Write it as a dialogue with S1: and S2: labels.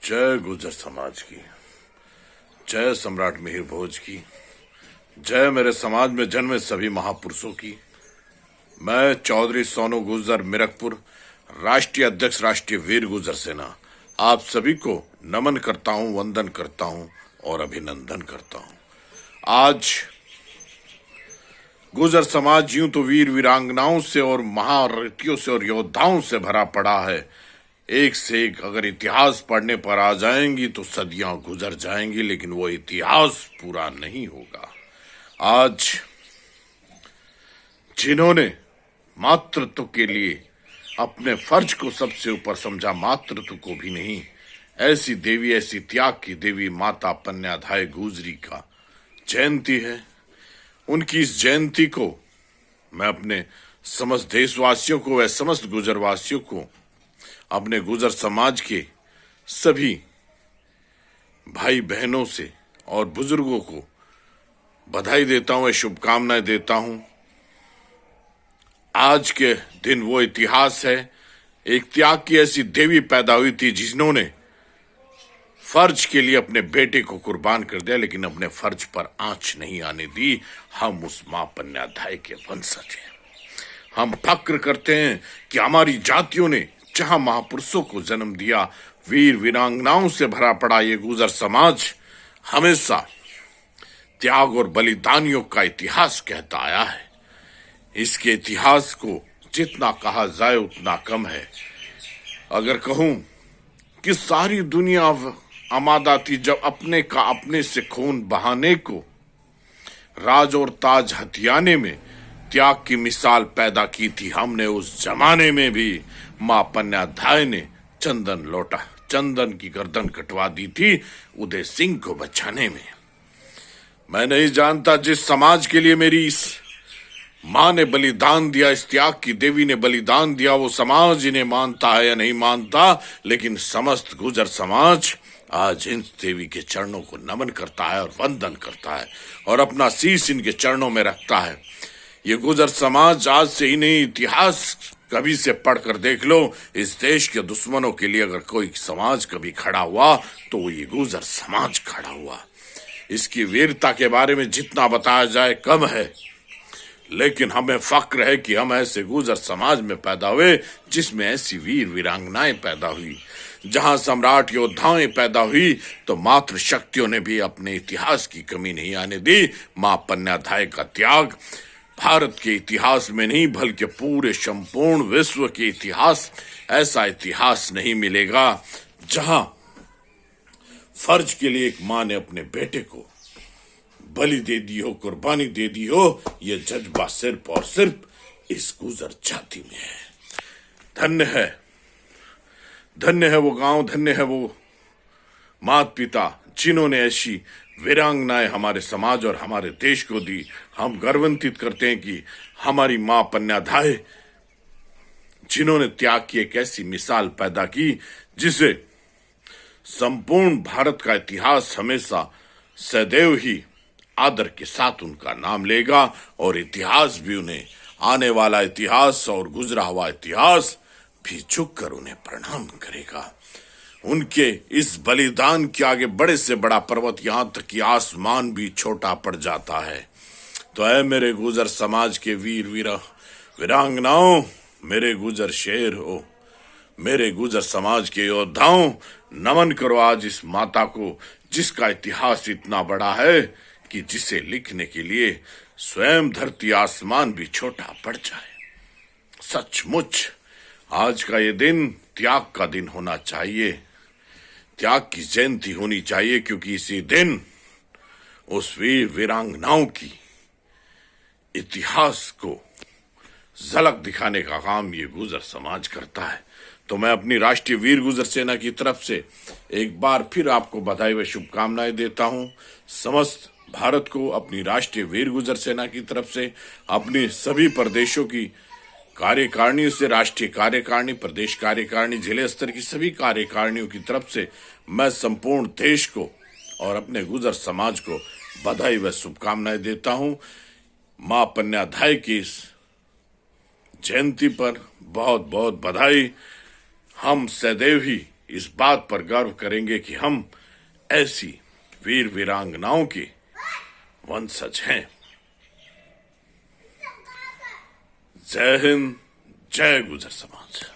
S1: जय गुर्जर समाज की, जय सम्राट मिहिर भोज की, जय मेरे समाज में जन्मे सभी महापुरुषों की। मैं चौधरी सोनू गुर्जर मिरकपुर, राष्ट्रीय अध्यक्ष राष्ट्रीय वीर गुर्जर सेना, आप सभी को नमन करता हूं, वंदन करता हूं और अभिनंदन करता हूं। आज गुर्जर समाज यूं तो वीर वीरांगनाओं से और महारथियों से और योद्धाओं से भरा पड़ा है। एक से एक अगर इतिहास पढ़ने पर आ जाएंगी तो सदियां गुजर जाएंगी, लेकिन वो इतिहास पूरा नहीं होगा। आज जिन्होंने मातृत्व के लिए अपने फर्ज को सबसे ऊपर समझा, मातृत्व को भी नहीं, ऐसी देवी, ऐसी त्याग की देवी माता पन्याधाय गुजरी का जयंती है। उनकी इस जयंती को मैं अपने समस्त देशवासियों को व समस्त गुजरवासियों को, अपने गुजर समाज के सभी भाई बहनों से और बुजुर्गों को बधाई देता हूं, शुभकामनाएं देता हूं। आज के दिन वो इतिहास है, एक त्याग की ऐसी देवी पैदा हुई थी जिन्होंने फर्ज के लिए अपने बेटे को कुर्बान कर दिया, लेकिन अपने फर्ज पर आंच नहीं आने दी। हम उस मां पन्याधाय के वंशज हैं। हम फक्र करते हैं कि हमारी जातियों ने जहां महापुरुषों को जन्म दिया, वीर वीरांगनाओं से भरा पड़ा ये गुर्जर समाज हमेशा त्याग और बलिदानियों का इतिहास कहता आया है। इसके इतिहास को जितना कहा जाए उतना कम है। अगर कहूं कि सारी दुनिया आमादा थी जब अपने का अपने से खून बहाने को, राज और ताज हथियाने में त्याग की मिसाल पैदा की थी हमने। उस जमाने में भी मां पन्याधाय ने चंदन की गर्दन कटवा दी थी उदय सिंह को बचाने में। मैं नहीं जानता जिस समाज के लिए मेरी इस मां ने बलिदान दिया, इस त्याग की देवी ने बलिदान दिया, वो समाज इन्हें मानता है या नहीं मानता, लेकिन समस्त गुर्जर समाज आज इन देवी के चरणों को नमन करता है और वंदन करता है और अपना शीश इनके चरणों में रखता है। ये गुर्जर समाज आज से ही नहीं, इतिहास कभी से पढ़कर देख लो, इस देश के दुश्मनों के लिए अगर कोई समाज कभी खड़ा हुआ तो वो ये गुर्जर समाज खड़ा हुआ। इसकी वीरता के बारे में जितना बताया जाए कम है, लेकिन हमें फक्र है कि हम ऐसे गुर्जर समाज में पैदा हुए जिसमें ऐसी वीर वीरांगनाएं पैदा हुई। जहां सम्राट योद्धाएं पैदा हुई तो मातृ शक्तियों ने भी अपने इतिहास की कमी नहीं आने दी। मां पन्याधाय का त्याग भारत के इतिहास में नहीं बल्कि पूरे संपूर्ण विश्व के इतिहास, ऐसा इतिहास नहीं मिलेगा जहां फर्ज के लिए एक मां ने अपने बेटे को बलि दे दी हो, कुर्बानी दे दी हो। यह जज्बा सिर्फ और सिर्फ इस गुर्जर जाति में है। धन्य है वो गांव, धन्य है वो माता पिता जिन्होंने ऐसी वीरांगनाएं हमारे समाज और हमारे देश को दी। हम गर्वान्वित करते हैं कि हमारी मां पन्याधाय जिन्होंने त्याग की एक ऐसी मिसाल पैदा की जिसे संपूर्ण भारत का इतिहास हमेशा सदैव ही आदर के साथ उनका नाम लेगा और इतिहास भी उन्हें, आने वाला इतिहास और गुजरा हुआ इतिहास भी झुककर उन्हें प्रणाम करेगा। उनके इस बलिदान के आगे बड़े से बड़ा पर्वत, यहां तक कि आसमान भी छोटा पड़ जाता है। तो ऐ मेरे गुर्जर समाज के वीर वीरांगनाओं, मेरे गुर्जर शेर हो, मेरे गुर्जर समाज के योद्धाओं, नमन करो आज इस माता को जिसका इतिहास इतना बड़ा है कि जिसे लिखने के लिए स्वयं धरती आसमान भी छोटा पड़ जाए। सचमुच आज का ये दिन त्याग का दिन होना चाहिए, त्याग की जयंती होनी चाहिए, क्योंकि इसी दिन उस वीर वीरांगनाओं की इतिहास को झलक दिखाने का काम ये गुर्जर समाज करता है। तो मैं अपनी राष्ट्रीय वीर गुर्जर सेना की तरफ से एक बार फिर आपको बधाई व शुभकामनाएं देता हूं। समस्त भारत को अपनी राष्ट्रीय वीर गुर्जर सेना की तरफ से, अपनी सभी प्रदेशों की कार्यकारिणी से, राष्ट्रीय कार्यकारिणी, प्रदेश कार्यकारिणी, जिले स्तर की सभी कार्यकारिणियों की तरफ से मैं संपूर्ण देश को और अपने गुर्जर समाज को बधाई व शुभकामनाएं देता हूं। मां पन्याधाय की इस जयंती पर बहुत बहुत बधाई। हम सदैव ही इस बात पर गर्व करेंगे कि हम ऐसी वीर वीरांगनाओं के वंशज हैं। जय हिंद, जय गुजर समाज।